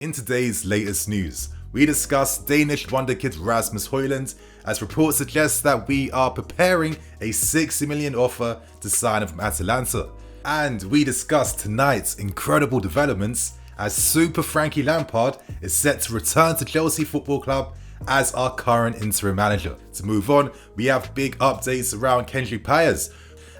In today's latest news, we discuss Danish wonderkid Rasmus Hojlund, as reports suggest that we are preparing a 60 million offer to sign him from Atalanta. And we discuss tonight's incredible developments as Super Frankie Lampard is set to return to Chelsea Football Club as our current interim manager. To move on, we have big updates around Kendry Paez.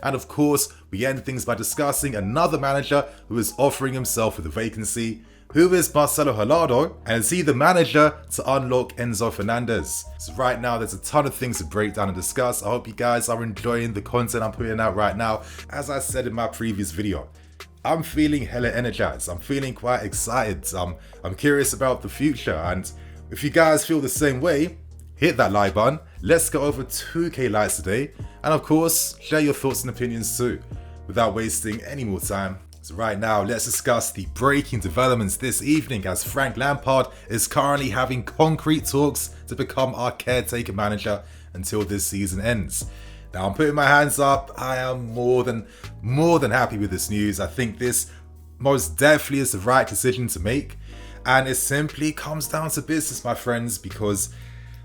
And of course, we end things by discussing another manager who is offering himself for the vacancy. Who is Marcelo Gallardo, and is he the manager to unlock Enzo Fernandez? So right now, there's a ton of things to break down and discuss. I hope you guys are enjoying the content I'm putting out right now. As I said in my previous video, I'm feeling hella energized. I'm feeling quite excited. I'm curious about the future, and if you guys feel the same way, hit that like button. Let's go over 2k likes today, and of course, share your thoughts and opinions too, without wasting any more time. So right now, let's discuss the breaking developments this evening, as Frank Lampard is currently having concrete talks to become our caretaker manager until this season ends. Now, I'm putting my hands up. I am more than happy with this news. I think this most definitely is the right decision to make, and it simply comes down to business, my friends, because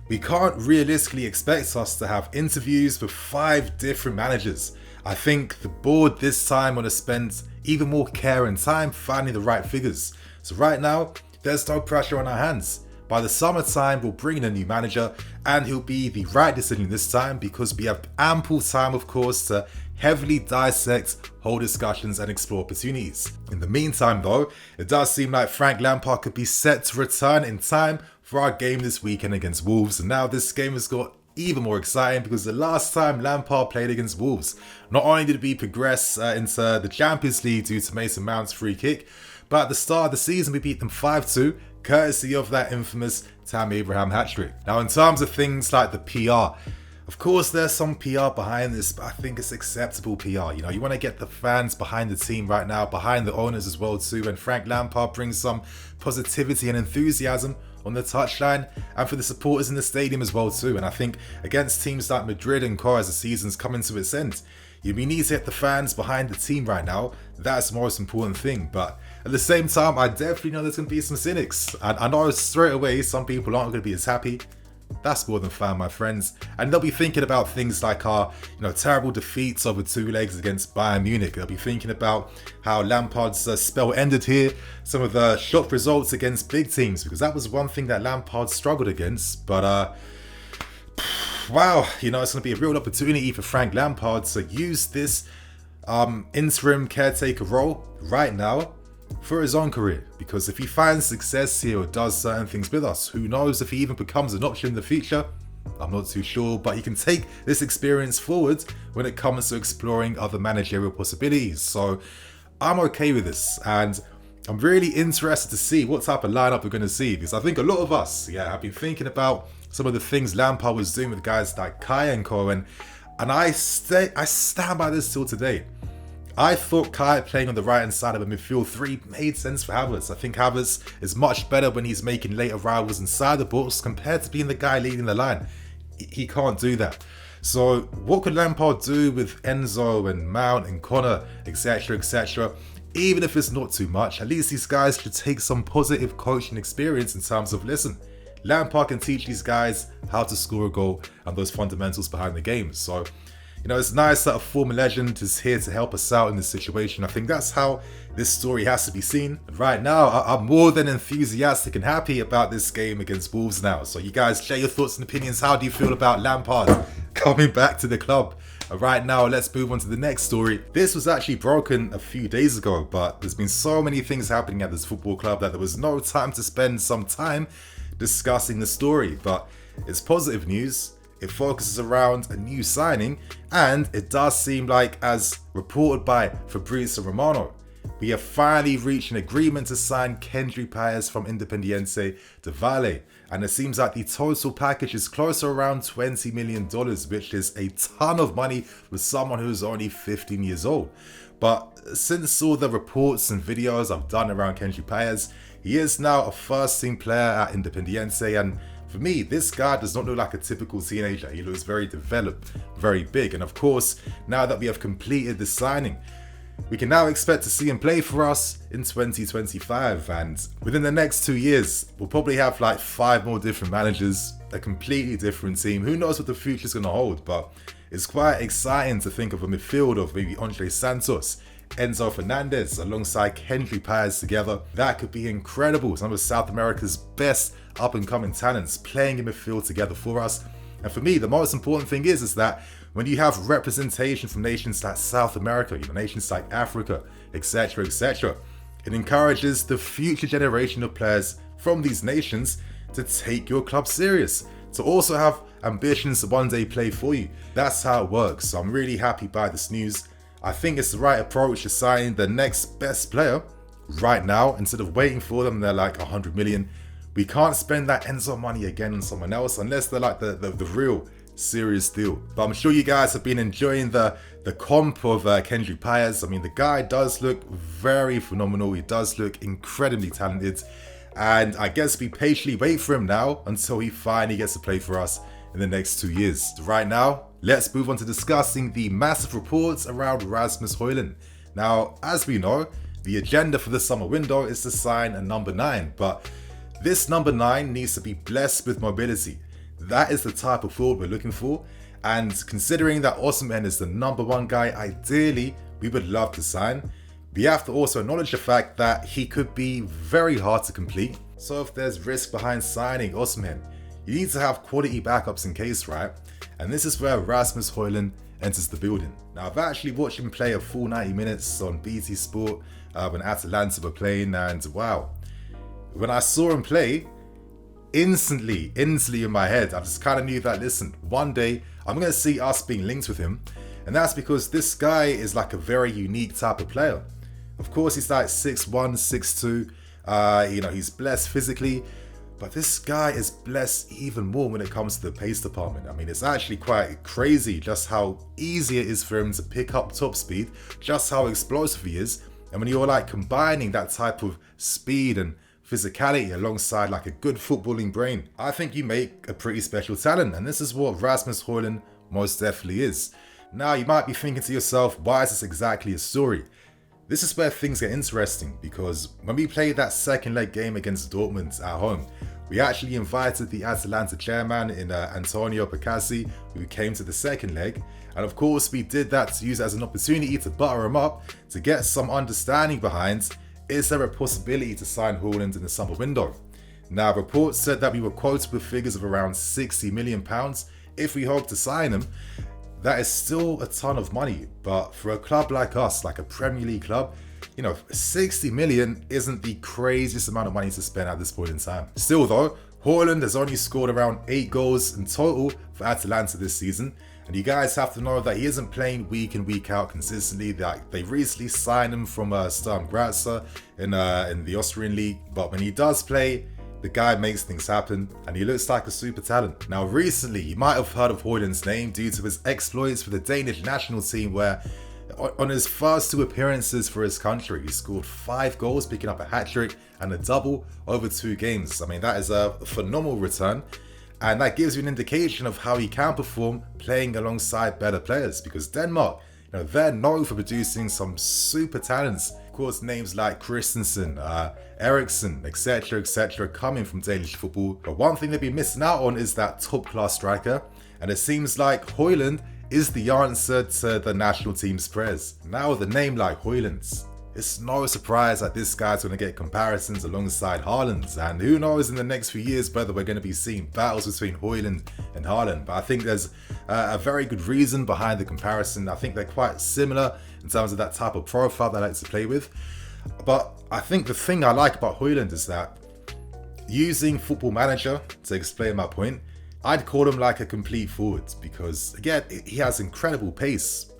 we can't realistically expect us to have interviews with 5 different managers. I think the board this time want to spend even more care and time finding the right figures. So right now, there's no pressure on our hands. By the summertime, we'll bring in a new manager, and he'll be the right decision this time because we have ample time, of course, to heavily dissect whole discussions and explore opportunities. In the meantime though, it does seem like Frank Lampard could be set to return in time for our game this weekend against Wolves. And now this game has got even more exciting because the last time Lampard played against Wolves, not only did we progress into the Champions League due to Mason Mount's free kick, but at the start of the season we beat them 5-2, courtesy of that infamous Tammy Abraham hat-trick. Now, in terms of things like the PR, of course there's some PR behind this, but I think it's acceptable PR. You know, you want to get the fans behind the team right now, behind the owners as well too, and Frank Lampard brings some positivity and enthusiasm on the touchline and for the supporters in the stadium as well too. And I think against teams like Madrid and Co, as the season's coming to its end, we need to get the fans behind the team right now. That's the most important thing. But at the same time, I definitely know there's going to be some cynics, and I know straight away some people aren't going to be as happy. That's more than fine, my friends. And they'll be thinking about things like our, terrible defeats over 2 legs against Bayern Munich. They'll be thinking about how Lampard's spell ended here, some of the shock results against big teams, because that was one thing that Lampard struggled against. But wow, it's going to be a real opportunity for Frank Lampard to use this interim caretaker role right now for his own career, because if he finds success here or does certain things with us, who knows if he even becomes an option in the future. I'm not too sure, but he can take this experience forward when it comes to exploring other managerial possibilities. So I'm okay with this, and I'm really interested to see what type of lineup we're going to see, because I think a lot of us have been thinking about some of the things Lampard was doing with guys like Kai and Co, and I stand by this till today. I thought Kai playing on the right hand side of a midfield 3 made sense for Havertz. I think Havertz is much better when he's making late arrivals inside the box compared to being the guy leading the line. He can't do that. So what could Lampard do with Enzo and Mount and Connor, etc, etc? Even if it's not too much, at least these guys should take some positive coaching experience in terms of, listen, Lampard can teach these guys how to score a goal and those fundamentals behind the game. So it's nice that a former legend is here to help us out in this situation. I think that's how this story has to be seen. And right now, I'm more than enthusiastic and happy about this game against Wolves now. So you guys share your thoughts and opinions. How do you feel about Lampard coming back to the club? And right now, let's move on to the next story. This was actually broken a few days ago, but there's been so many things happening at this football club that there was no time to spend some time discussing the story. But it's positive news. It focuses around a new signing, and it does seem like, as reported by Fabrizio Romano, we have finally reached an agreement to sign Kendry Paez from Independiente del Valle, and it seems like the total package is close to around $20 million, which is a ton of money for someone who's only 15 years old. But since all the reports and videos I've done around Kendry Paez, he is now a first team player at Independiente, and for me, this guy does not look like a typical teenager. He looks very developed, very big. And of course, now that we have completed the signing, We can now expect to see him play for us in 2025, and within the next 2 years, we'll probably have like 5 more different managers, a completely different team. Who knows what the future's going to hold, but it's quite exciting to think of a midfield of maybe Andre Santos, Enzo Fernandez alongside Kendry Paez together. That could be incredible. Some of South America's best up-and-coming talents playing in midfield together for us. And for me, the most important thing is that when you have representation from nations like South America, nations like Africa, etc., etc., it encourages the future generation of players from these nations to take your club serious, to also have ambitions to one day play for you. That's how it works. So I'm really happy by this news. I think it's the right approach to signing the next best player right now instead of waiting for them. They're like 100 million. We can't spend that Enzo money again on someone else unless they're like the real serious deal. But I'm sure you guys have been enjoying the comp of Kendry Paez. I mean, the guy does look very phenomenal. He does look incredibly talented. And I guess we patiently wait for him now until he finally gets to play for us in the next 2 years. Right now, let's move on to discussing the massive reports around Rasmus Hojlund. Now, as we know, the agenda for the summer window is to sign a number 9, but this number 9 needs to be blessed with mobility. That is the type of forward we're looking for, and considering that Osimhen is the number 1 guy ideally we would love to sign, we have to also acknowledge the fact that he could be very hard to complete. So if there's risk behind signing Osimhen, you need to have quality backups in case, right? And this is where Rasmus Hojlund enters the building. Now, I've actually watched him play a full 90 minutes on BT Sport when Atalanta were playing, and wow, when I saw him play, instantly in my head, I just kind of knew that, listen, one day I'm going to see us being linked with him. And that's because this guy is like a very unique type of player. Of course, he's like 6'1", 6'2", he's blessed physically, but this guy is blessed even more when it comes to the pace department. I mean, it's actually quite crazy just how easy it is for him to pick up top speed, just how explosive he is. And when you're like combining that type of speed and physicality alongside like a good footballing brain, I think you make a pretty special talent. And this is what Rasmus Hojlund most definitely is. Now, you might be thinking to yourself, why is this exactly a story? This is where things get interesting, because when we played that second leg game against Dortmund at home, we actually invited the Atalanta chairman in Antonio Picassi, who came to the second leg. And of course, we did that to use it as an opportunity to butter him up, to get some understanding behind, is there a possibility to sign Hojlund in the summer window? Now, reports said that we were quoted with figures of around £60 million if we hope to sign him. That is still a ton of money, but for a club like us, like a Premier League club, 60 million isn't the craziest amount of money to spend at this point in time. Still though, Hojlund has only scored around 8 goals in total for Atalanta this season, and you guys have to know that he isn't playing week in, week out consistently. They recently signed him from Sturm Graz in the Austrian league, but when he does play, the guy makes things happen, and he looks like a super talent. Now, recently, you might have heard of Hojlund's name due to his exploits for the Danish national team, where on his first 2 appearances for his country, he scored 5 goals, picking up a hat-trick and a double over 2 games. I mean, that is a phenomenal return, and that gives you an indication of how he can perform playing alongside better players, because Denmark, they're known for producing some super talents. Of course, names like Christensen, Eriksen, etc., coming from Danish football. But one thing they'd be missing out on is that top-class striker. And it seems like Hojlund is the answer to the national team's prayers. Now, with a name like Hojlund, it's no surprise that this guy's going to get comparisons alongside Haaland. And who knows in the next few years whether we're going to be seeing battles between Hojlund and Haaland. But I think there's a very good reason behind the comparison. I think they're quite similar in terms of that type of profile they like to play with. But I think the thing I like about Hojlund is that, using Football Manager to explain my point, I'd call him like a complete forward, because again, he has incredible pace.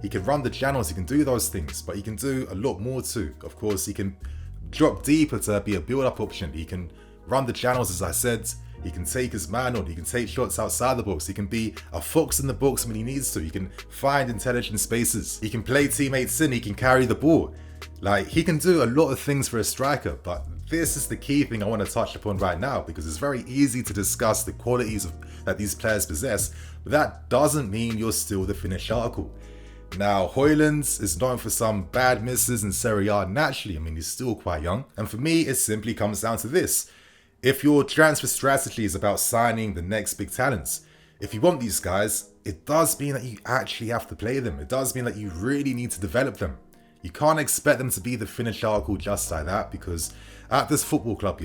He can run the channels, he can do those things, but he can do a lot more too. Of course, he can drop deeper to be a build-up option. He can run the channels, as I said. He can take his man on. He can take shots outside the box. He can be a fox in the box when he needs to. He can find intelligent spaces. He can play teammates in. He can carry the ball. Like, he can do a lot of things for a striker, but this is the key thing I want to touch upon right now, because it's very easy to discuss the qualities that these players possess, but that doesn't mean you're still the finished article. Now, Hojlund is known for some bad misses in Serie A naturally. I mean, he's still quite young. And for me, it simply comes down to this. If your transfer strategy is about signing the next big talents, if you want these guys, it does mean that you actually have to play them. It does mean that you really need to develop them. You can't expect them to be the finished article just like that, because at this football club,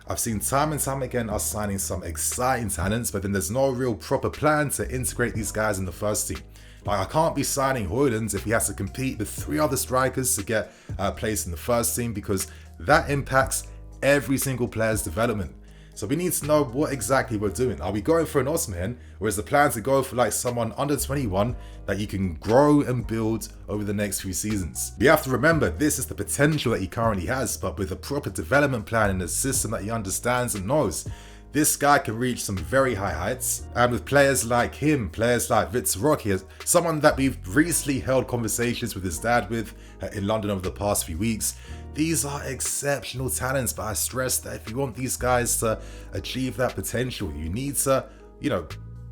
I've seen time and time again us signing some exciting talents, but then there's no real proper plan to integrate these guys in the first team. Like, I can't be signing Hojlund if he has to compete with 3 other strikers to get placed in the first team, because that impacts every single player's development. So we need to know what exactly we're doing. Are we going for an Osman, or is the plan to go for like someone under 21 that you can grow and build over the next few seasons? We have to remember, this is the potential that he currently has, but with a proper development plan and a system that he understands and knows, this guy can reach some very high heights. And with players like him, players like Vitor Roque, someone that we've recently held conversations with his dad with in London over the past few weeks, these are exceptional talents. But I stress that if you want these guys to achieve that potential, you need to,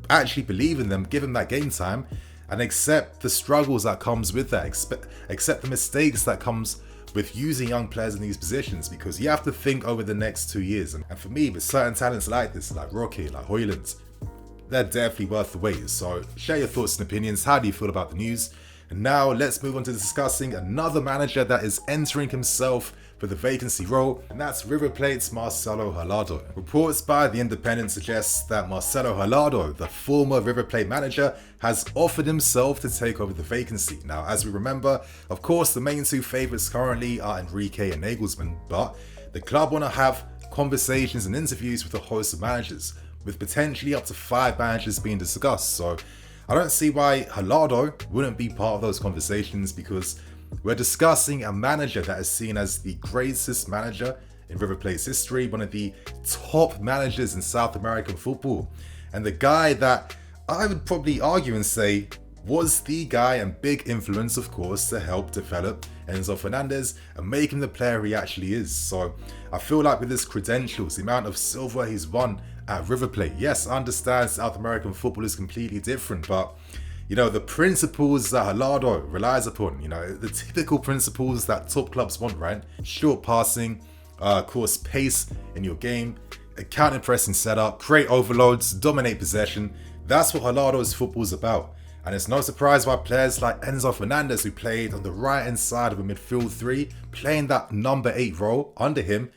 actually believe in them, give them that game time, and accept the struggles that comes with that, accept the mistakes that comes with using young players in these positions, because you have to think over the next 2 years. And for me, with certain talents like this, like Roque, like Hojlund, they're definitely worth the wait. So share your thoughts and opinions. How do you feel about the news? And now let's move on to discussing another manager that is entering himself for the vacancy role, and that's River Plate's Marcelo Gallardo. Reports by The Independent suggest that Marcelo Gallardo, the former River Plate manager, has offered himself to take over the vacancy. Now, as we remember, of course, the main 2 favourites currently are Enrique and Nagelsmann, but the club want to have conversations and interviews with a host of managers, with potentially up to 5 managers being discussed. So I don't see why Gallardo wouldn't be part of those conversations, because we're discussing a manager that is seen as the greatest manager in River Plate's history, one of the top managers in South American football, and the guy that I would probably argue and say was the guy and big influence, of course, to help develop Enzo Fernandez and make him the player he actually is. So I feel like with his credentials, the amount of silver he's won at River Plate, yes, I understand South American football is completely different, but the principles that Gallardo relies upon, the typical principles that top clubs want, right? Short passing, of course, pace in your game, a counter pressing setup, create overloads, dominate possession. That's what Gallardo's football is about. And it's no surprise why players like Enzo Fernandez, who played on the right-hand side of a midfield 3, playing that number 8 role under him,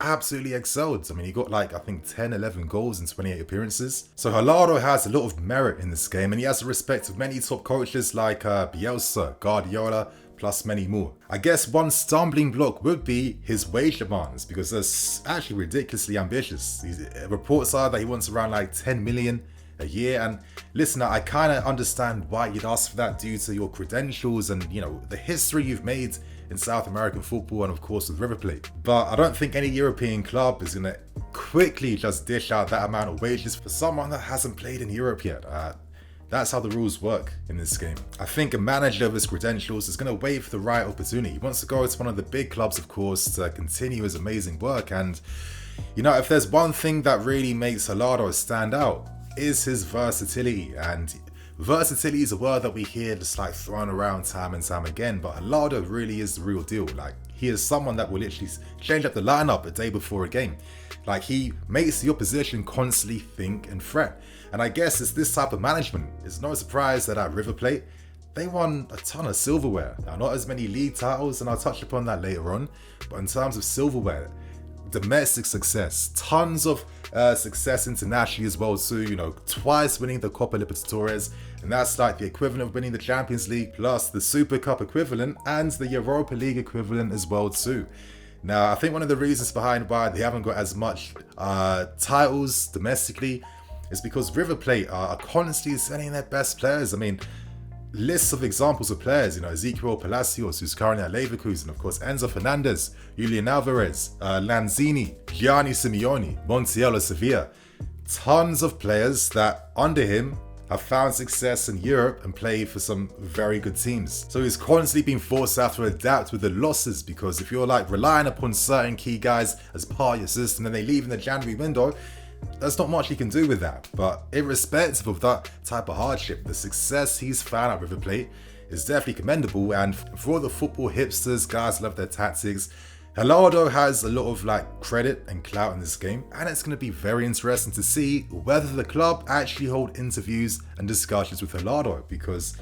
absolutely excelled. I mean, he got I think 10, 11 goals in 28 appearances. So Gallardo has a lot of merit in this game, and he has the respect of many top coaches like Bielsa, Guardiola, plus many more. I guess one stumbling block would be his wage demands, because they're actually ridiculously ambitious. Reports are that he wants around 10 million a year, and listen, I kind of understand why you'd ask for that due to your credentials and the history you've made in South American football, and of course with River Plate. But I don't think any European club is going to quickly just dish out that amount of wages for someone that hasn't played in Europe yet. That's how the rules work in this game. I think a manager of his credentials is going to wait for the right opportunity. He wants to go to one of the big clubs, of course, to continue his amazing work. And if there's one thing that really makes Gallardo stand out, is his versatility. And versatility is a word that we hear just thrown around time and time again, but Gallardo really is the real deal. He is someone that will literally change up the lineup a day before a game. He makes the opposition constantly think and fret. And I guess it's this type of management. It's no surprise that at River Plate, they won a ton of silverware. Now, not as many league titles, and I'll touch upon that later on, but in terms of silverware, domestic success, tons of success internationally as well too, twice winning the Copa Libertadores, and that's the equivalent of winning the Champions League plus the Super Cup equivalent and the Europa League equivalent as well too. Now, I think one of the reasons behind why they haven't got as much titles domestically is because River Plate are constantly sending their best players. I mean, lists of examples of players, Ezequiel Palacios, who's currently at Leverkusen, of course, Enzo Fernandez, Julian Alvarez, Lanzini, Gianni Simeone, Montiel of Sevilla. Tons of players that, under him, have found success in Europe and play for some very good teams. So he's constantly being forced to have to adapt with the losses, because if you're relying upon certain key guys as part of your system and they leave in the January window, there's not much he can do with that. But irrespective of that type of hardship, the success he's found at River Plate is definitely commendable. And for all the football hipsters, guys love their tactics, Gallardo has a lot of credit and clout in this game, and it's going to be very interesting to see whether the club actually hold interviews and discussions with Gallardo, because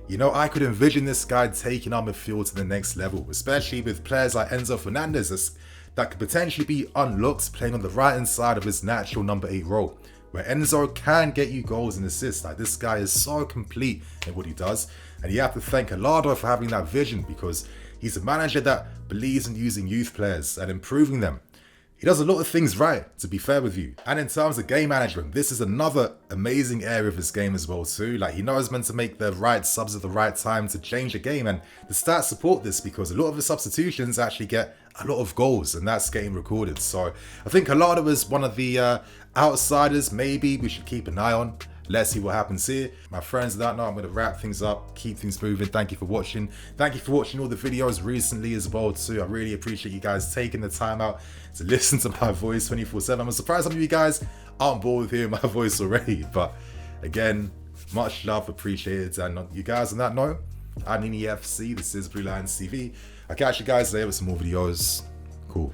I could envision this guy taking our midfield to the next level, especially with players like Enzo Fernandez that could potentially be unlocked playing on the right hand side of his natural number 8 role, where Enzo can get you goals and assists. This guy is so complete in what he does, and you have to thank Gallardo for having that vision, because he's a manager that believes in using youth players and improving them. He does a lot of things right, to be fair with you. And in terms of game management, this is another amazing area of his game as well too. He knows when to make the right subs at the right time to change a game, and the stats support this because a lot of the substitutions actually get a lot of goals, and that's getting recorded. So I think Gallardo is one of the outsiders maybe we should keep an eye on. Let's see what happens here. My friends, on that note, I'm going to wrap things up, keep things moving. Thank you for watching. Thank you for watching all the videos recently as well too. I really appreciate you guys taking the time out to listen to my voice 24/7. I'm surprised some of you guys aren't bored with hearing my voice already. But again, much love, appreciated. And you guys, on that note, I'm NiniFC. This is BlueLionsTV. I'll catch you guys later with some more videos. Cool.